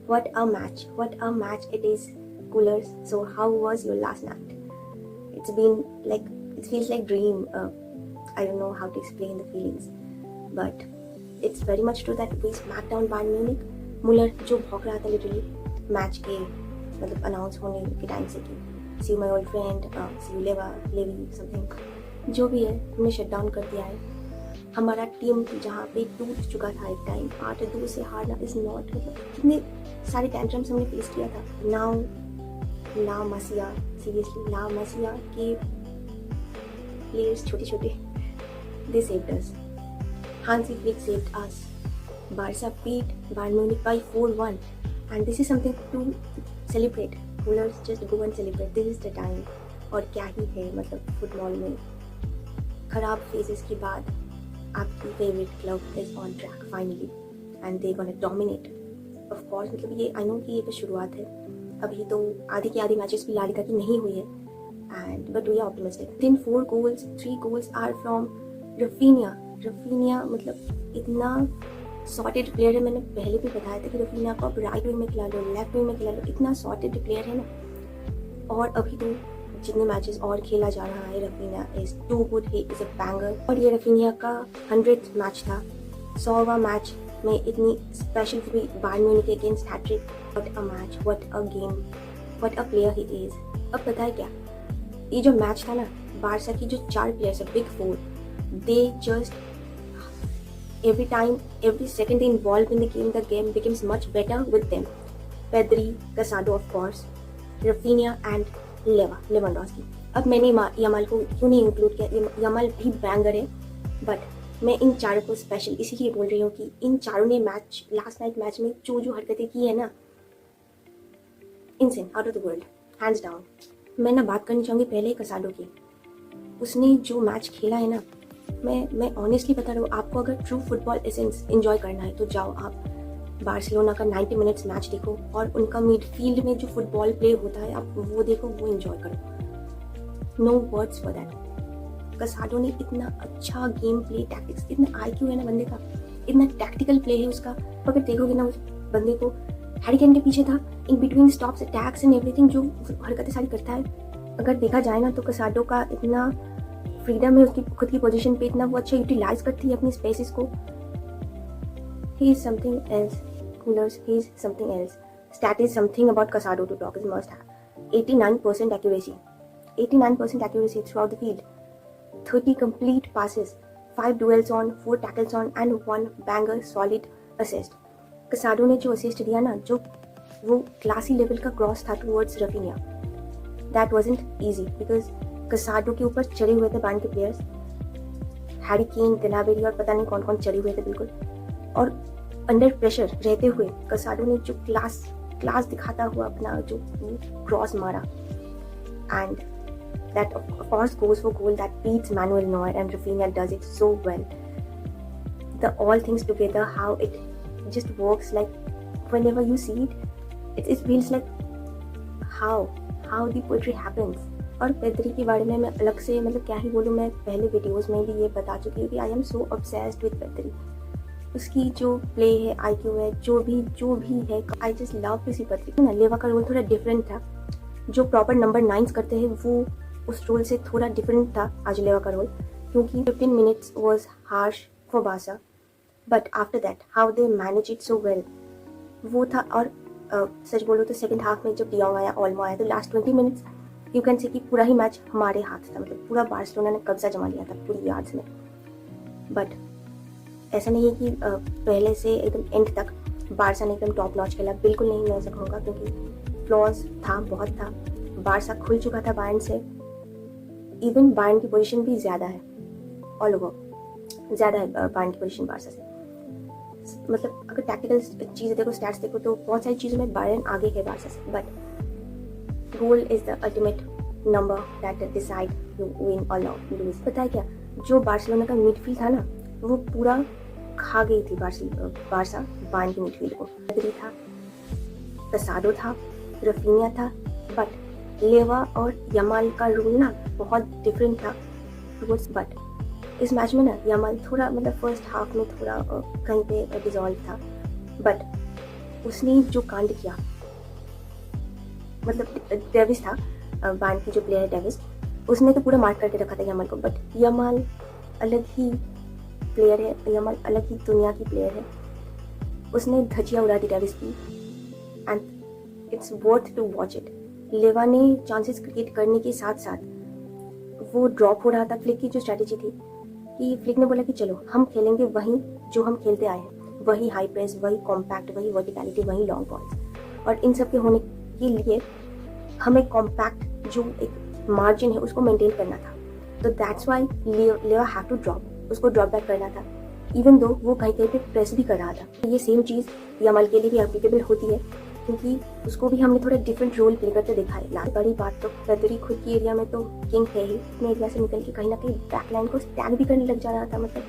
What a match! What a match it is, coolers. So how was your last night? It's been like, it feels like dream. I don't know how to explain the feelings, but it's very much true that we smacked down Bayern Munich. मुलर जो भौंक रहा था literally match के मतलब announce होने के time से कि see my old friend see you लेवा लेवी समथिंग जो भी है हमने शट डाउन कर दिया है. हमारा टीम जहाँ पे टूट चुका था एक टाइम 8-2 से हारना इज नॉट मतलब कितने सारे टेंट्रम्स हमने फेस किया था. नाउ ला मसिया सीरियसली ला मसिया के प्लेयर्स छोटे छोटे they saved us. Hansi Flick saved us. Barca beat Bayern Munich by 4-1 and this is something to celebrate. Coolers just go and celebrate. This is the time. और क्या ही है मतलब football में खराब phases के बाद आपकी favourite club is on track finally and they gonna dominate. Of course मतलब ये आई नो कि ये तो शुरुआत है. अभी तो आधी की आधी मैचेस भी ला लिगा की नहीं हुई है and but we are optimistic. In 4 goals 3 goals are from Raphinha मतलब इतना सॉर्टेड प्लेयर है. मैंने पहले भी बताया था कि रफीनिया को आप राइट विंग में खिला लो लेफ्ट विंग में खिला लो इतना सॉर्टेड प्लेयर है ना. और अभी तो जितने मैचेस और खेला जा रहा है Raphinha is too good. He is a banger. और ये रफीनिया का 100th मैच था. 100वां मैच में इतनी स्पेशल हुई Bayern Munich against hattrick. What a match, what a game, what a player he is. अब पता है क्या, ये जो मैच था ना बारसा की जो 4 प्लेयर्स है big 4 they just every time every second they involved in the game becomes much better with them. Pedri, Casado of course, Rafinha and Lewandowski. अब मैंने यमाल को क्यों नहीं इंक्लूड किया. यमाल भी बैंगर है बट मैं इन चारों को स्पेशल इसीलिए बोल रही हूँ कि इन चारों ने मैच लास्ट नाइट मैच में जो हरकतें की है ना insane out of the world hands down. मैं ना बात करनी चाहूँगी पहले कसाडो की. उसने जो मैच खेला है ना मैं ऑनेस्टली बता रहा हूँ आपको अगर ट्रू फुटबॉल एसेंस एंजॉय करना है तो जाओ आप बार्सिलोना का 90 मिनट्स मैच देखो और उनका मिडफील्ड में जो फुटबॉल प्ले होता है आप वो देखो, वो एंजॉय करो. No words for that. Casado ने इतना अच्छा गेम प्ले टैक्टिक्स, इतना आईक्यू है ना बंदे का, इतना टैक्टिकल प्ले है उसका. अगर देखोगे ना उस बंदे को हैरी केन के पीछे था in between stops attacks and everything जो हरकतें सारी करता है. अगर देखा जाए ना तो कसाडो का इतना फ्रीडम है उसकी खुद की पोजीशन पे, इतना वो अच्छा यूटिलाइज करती है अपनी स्पेसेस को. He is something else coolers. He is something else. Stat is something about कसाडो to talk. Is must have 89% accuracy. 89% accuracy throughout the field. 30 complete passes, 5 duels on, 4 tackles on and 1 banger solid assist. कसाडो ने जो assist दिया ना जो वो classy level का cross था towards Raphinha. That wasn't easy because कसाडो के ऊपर चढ़े हुए थे बायर्न के प्लेयर्स. हैरी केन, गनाबेरी और पता नहीं कौन कौन चढ़े हुए थे बिल्कुल. और अंडर प्रेशर रहते हुए कसाडो ने जो क्लास दिखाता हुआ अपना जो क्रॉस मारा and that of course goes for goal that beats Manuel Neuer and Rafinha does it so well. The all things together, how it just works, like whenever you see it feels like how the poetry happens. और Pedri के बारे में मैं अलग से मतलब क्या ही बोलूँ. मैं पहले वीडियोस में भी ये बता चुकी हूँ कि I am so obsessed with Pedri. उसकी जो प्ले है, आईक्यू है, जो भी है, I just love to see Pedri. ना लेवा का रोल थोड़ा डिफरेंट था. जो प्रॉपर नंबर 9 करते हैं वो उस रोल से थोड़ा डिफरेंट था आज लेवा का रोल क्योंकि 15 minutes was harsh for Barca but after that how they managed it so well वो था. और सच बोलो तो सेकंड हाफ में जब डियोंग आया, ओल्मो आया तो last 20 minutes you can say कि पूरा ही मैच हमारे हाथ था. मतलब पूरा बार्सिलोना ने कब्जा जमा लिया था पूरी यार्ड्स में. बट ऐसा नहीं है कि पहले से एकदम एंड तक बारसा ने एकदम टॉप नॉच खेला. बिल्कुल नहीं मैं ऐसा कहूँगा क्योंकि फ्लॉज था, बहुत था. बारसा खुल चुका था बायर्न से. इवन बायर्न की पोजीशन भी ज़्यादा है, ऑल ओवर ज़्यादा है बायर्न की पोजीशन बारसा से. मतलब अगर टैक्टिकल चीज़ें देखो, स्टैट्स देखो तो बहुत सारी चीज़ों में बायर्न आगे है बारसा से. But goal is the ultimate number that decide you win और लूज. पता है क्या, जो बार्सिलोना का मिडफील्ड था ना वो पूरा खा गई थी बारसा बायर्न की मिडफील्ड को. पेद्री था, कसाडो था, रफीनिया था. बट लेवा और यमाल का रोल ना बहुत डिफरेंट था टुवर्ड्स. बट इस मैच में ना यमाल थोड़ा मतलब फर्स्ट हाफ में थोड़ा कहीं पे डिजॉल्व था. बट उसने जो कांड किया, मतलब डेविस था बायर्न की जो प्लेयर है डेविस, उसने तो पूरा मार्क करके रखा था यमाल को, बट यमाल अलग ही प्लेयर है, यमाल अलग ही दुनिया की प्लेयर है। उसने धजिया उड़ा दी डेविस की and it's worth to watch it. Lewa ने चांसेस क्रिएट करने के साथ साथ वो ड्रॉप हो रहा था। फ्लिक की जो स्ट्रैटेजी थी कि फ्लिक ने बोला कि चलो हम खेलेंगे वही जो हम खेलते आए हैं, वही हाई प्रेस, वही कॉम्पैक्ट, वही वर्टिकलिटी, वही लॉन्ग बॉल्स, और इन सब के होने के लिए हमें कॉम्पैक्ट जो एक मार्जिन है उसको मेंटेन करना था। तो दैट्स वाई लेवा हैव टू ड्रॉप, उसको ड्रॉप बैक करना था, इवन दो वो कहीं कहीं पे प्रेस भी कर रहा था। ये सेम चीज़ यमाल के लिए भी एप्लीकेबल होती है, क्योंकि उसको भी हमने थोड़ा डिफरेंट रोल प्ले करते देखा है। लास्ट बड़ी बात तो पेदरी खुद की एरिया में तो किंग है ही, अपने एरिया से निकल के कहीं ना कहीं बैकलाइन को टैग भी करने लग जा रहा था। मतलब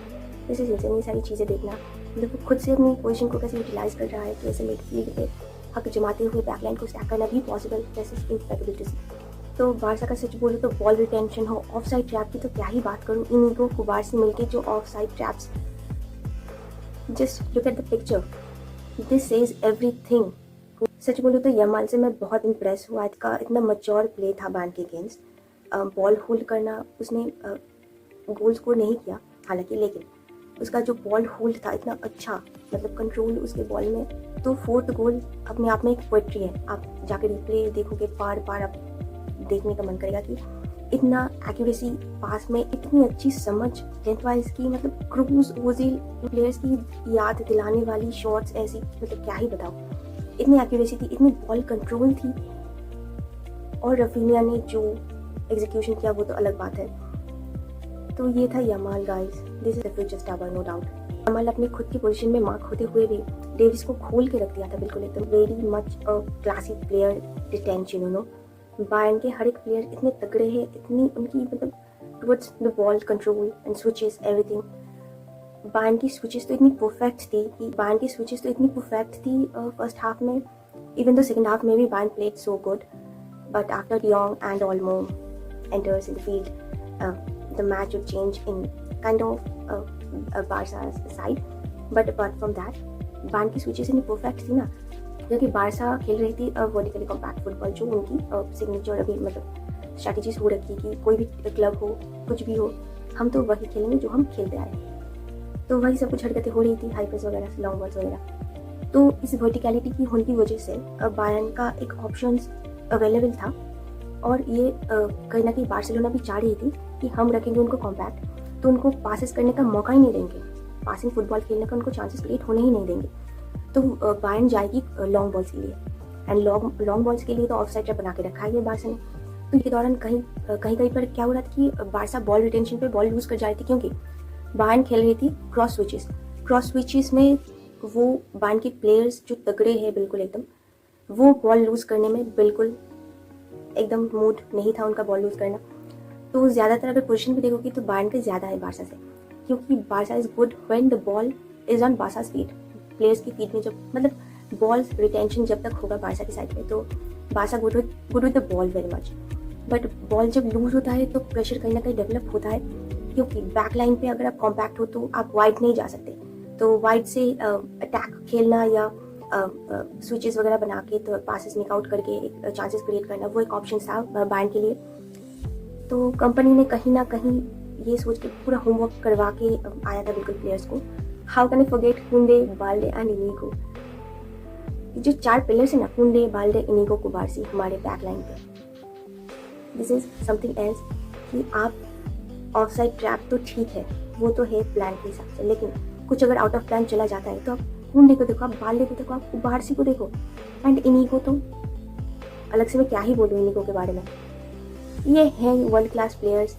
जैसे ये सारी चीज़ें देखना, मतलब वो खुद से अपनी पोजीशन को कैसे यूटिलाइज कर रहा है, कैसे मिडफील्ड पे हक जमाते हुए बैकलाइन को स्टैक करना भी पॉसिबल, जैसे इनफैक्टिबिलिटी। तो बारसा का सच बोलो तो बॉल रिटेंशन हो, ऑफ साइड ट्रैप की तो क्या ही बात करूँ। इनिगो कुबार से मिलके जो off side traps, just look at the picture, this says everything. सच बोलूँ तो यमाल से मैं बहुत इम्प्रेस हुआ। इसका इतना मैच्योर प्ले था बायर्न के अगेंस्ट, बॉल होल्ड करना, उसने गोल स्कोर नहीं किया हालांकि, लेकिन उसका जो बॉल होल्ड था इतना अच्छा, मतलब कंट्रोल उसके बॉल में। तो फोर्थ गोल अपने आप में एक पोएट्री है। आप जाकर रिप्ले देखोगे बार बार, आप देखने का मन करेगा कि इतना एक्यूरेसी पास में, इतनी अच्छी समझ लेंथ वाइज की, मतलब क्रूज ओजिल प्लेयर्स की याद दिलाने वाली शॉट्स ऐसी, मतलब क्या ही बताओ, इतनी एक्यूरेसी थी, इतनी बॉल कंट्रोल थी। और रफीनिया ने जो एग्जीक्यूशन किया वो तो अलग बात है। तो ये था Yamal guys, this is the future star no doubt. Yamal अपने खुद की पोजीशन में मार्क होते हुए भी डेविस को खोल के रख दिया था बिल्कुल एकदम। Very much a classy player detention, you know. Bayern के हर एक प्लेयर इतने तगड़े हैं, इतनी उनकी मतलब towards the ball control and switches everything. Bayern की स्विचेस तो इतनी परफेक्ट थी फर्स्ट हाफ में, इवन द सेकंड हाफ में भी Bayern played so good, but after de Jong and Olmo enters in the field, the match would change in kind of Barca's side. But apart from that, Bayern की switches इतनी perfect थी ना, क्योंकि Barça खेल रही थी वर्टिकली कॉम्पैक्ट फुटबॉल, जो उनकी सिग्नेचर अभी मतलब स्ट्रैटेजीज हो रखी कि कोई भी क्लब हो, कुछ भी हो, हम तो वही खेलेंगे जो हम खेलते आए हैं। तो वही सब कुछ हरकतें हो रही थी, हाई प्रेस वगैरह, लॉन्ग बॉल्स वगैरह। तो इस वर्टिकलिटी की होने की वजह से बायर्न का एक ऑप्शन अवेलेबल था, और ये कहीं ना कहीं बार्सिलोना भी चाह रही थी कि हम रखेंगे उनको कॉम्पैक्ट, तो उनको पासेस करने का मौका ही नहीं देंगे, पासिंग फुटबॉल खेलने का उनको चांसेस क्रिएट होने ही नहीं देंगे। तो बायर्न जाएगी लॉन्ग बॉल्स के लिए, एंड लॉन्ग बॉल्स के लिए तो ऑफ साइड ट्रैप बना के रखा है ये बारसा ने। तो ये दौरान कहीं पर क्या हो रहा था कि बारसा बॉल रिटेंशन पे बॉल लूज कर जा रही थी, क्योंकि बायर्न खेल रही थी क्रॉस स्विचेस में वो बायर्न के प्लेयर्स जो तगड़े हैं बिल्कुल एकदम, वो बॉल लूज करने में बिल्कुल एकदम मूड नहीं था उनका बॉल लूज करना। तो ज़्यादातर अगर पोजीशन भी देखोगी तो बायर्न का ज़्यादा है बारसा से, क्योंकि Barca is good when the ball is on Barca's feet, players की फीट में जब मतलब बॉल रिटेंशन जब तक होगा बारसा की साइड पे, तो Barça good with the ball very much. But ball जब लूज होता है तो प्रेशर कहीं ना कहीं डेवलप होता है, क्योंकि बैक लाइन पे अगर आप कॉम्पैक्ट हो तो आप वाइड नहीं जा सकते। तो वाइड से अटैक खेलना या स्विचेस वगैरह बना के तो पासेस मेक आउट करके एक चांसेस क्रिएट करना, वो एक ऑप्शन था बायर्न के लिए। तो कंपनी ने कहीं ना कहीं ये सोच के पूरा होमवर्क करवा के आया था बिल्कुल प्लेयर्स को। हाउ कैन आई फॉरगेट कुंडे, बाल्डे एंड इनिगो। जो 4 पिलर्स है ना, कुंडे, बाल्डे, इनिगो, कुबारसी, हमारे बैक लाइन पे, दिस इज समथिंग एल्स। कि आप ऑफ साइड ट्रैप तो ठीक है, वो तो है प्लान के हिसाब से, लेकिन कुछ अगर आउट ऑफ प्लान चला जाता है तो आप कुंडे को देखो, आप बाल्डे को देखो, आप कुबारसी को देखो, एंड इनिगो तो अलग से मैं क्या ही बोलूँ इनिगो के बारे में। ये हैं वर्ल्ड क्लास प्लेयर्स,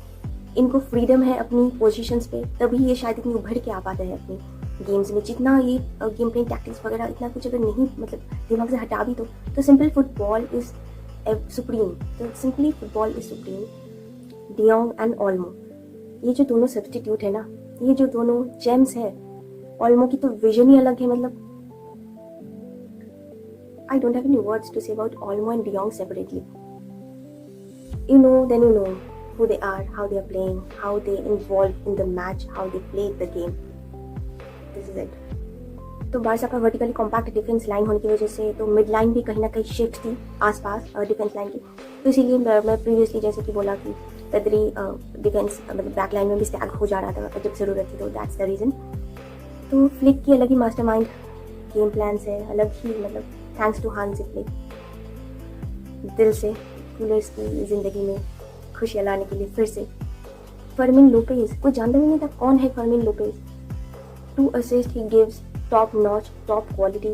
इनको फ्रीडम है अपनी पोजीशंस पे, तभी ये शायद इतनी उभर के आ पाते हैं अपनी गेम्स में। जितना ये गेम प्लेइंग टैक्टिक्स वगैरह इतना कुछ अगर नहीं मतलब दिमाग से हटा भी तो सिंपल फुटबॉल इज सुप्रीम। तो simply football is supreme. De Jong and Olmo, ये जो दोनों सब्स्टिट्यूट है ना, ये जो दोनों जेम्स है, ओल्मो की तो विजन ही अलग है। मतलब I don't have any words to say about Olmo and De Jong separately. You know who they are, how they are playing, how they involved in the match, how they played the game. This is it. तो Barça का vertically compact defence line होने की वजह से तो mid line भी कहीं ना कहीं शिफ्ट थी आसपास डिफेंस लाइन की, तो इसीलिए मैं प्रीवियसली जैसे कि बोला कि पेदरी डिफेंस मतलब बैक लाइन में भी स्टैग हो जा रहा था जब ज़रूरत थी, तो दैट्स द रीज़न। तो फ्लिक की अलग ही मास्टरमाइंड गेम प्लान से अलग ही मतलब थैंक्स टू हांसी फ्लिक, दिल से कूलर्स की ज़िंदगी में खुशियाँ लाने के लिए फिर से फर्मिन लोपेज, कोई जानता भी नहीं था कौन है Fermin Lopez. 2 assist he gives, top notch, top quality,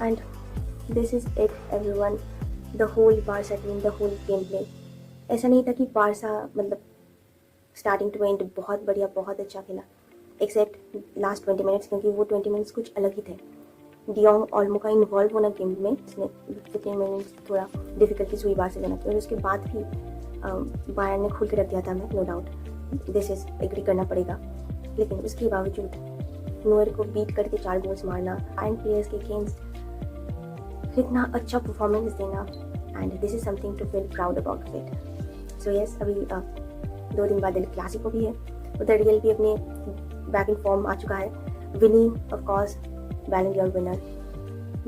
and this is it everyone, the whole Barca team, the whole game play. ऐसा नहीं था कि बारसा मतलब स्टार्टिंग टू एंड बहुत बढ़िया बहुत अच्छा खेला, एक्सेप्ट लास्ट 20 मिनट्स, क्योंकि वो 20 मिनट्स कुछ अलग ही थे। डियोंग ऑल्मो का इन्वॉल्व होना गेम में, इसने 15 मिनट्स थोड़ा डिफिकल्टीज हुई बार्सिलोना की, और उसके बाद भी बायर्न ने खोल के रख दिया था हमें, no doubt, this is agree करना पड़ेगा। लेकिन उसके बावजूद नोयर को बीट करके 4 गोल्स मारना एंड प्लेयर्स के अगेंस्ट इतना अच्छा परफॉर्मेंस देना, and this is something to feel proud about it. So yes, अभी 2 दिन बाद एल क्लासिको भी है, उधर रियल भी अपने बैक इन फॉर्म आ चुका है, विनी ऑफ कोर्स बैलन Dar winner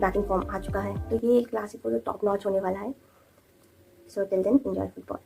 back in form आ चुका है, तो ये क्लासिको तो टॉप नॉच होने वाला है। So till then enjoy football.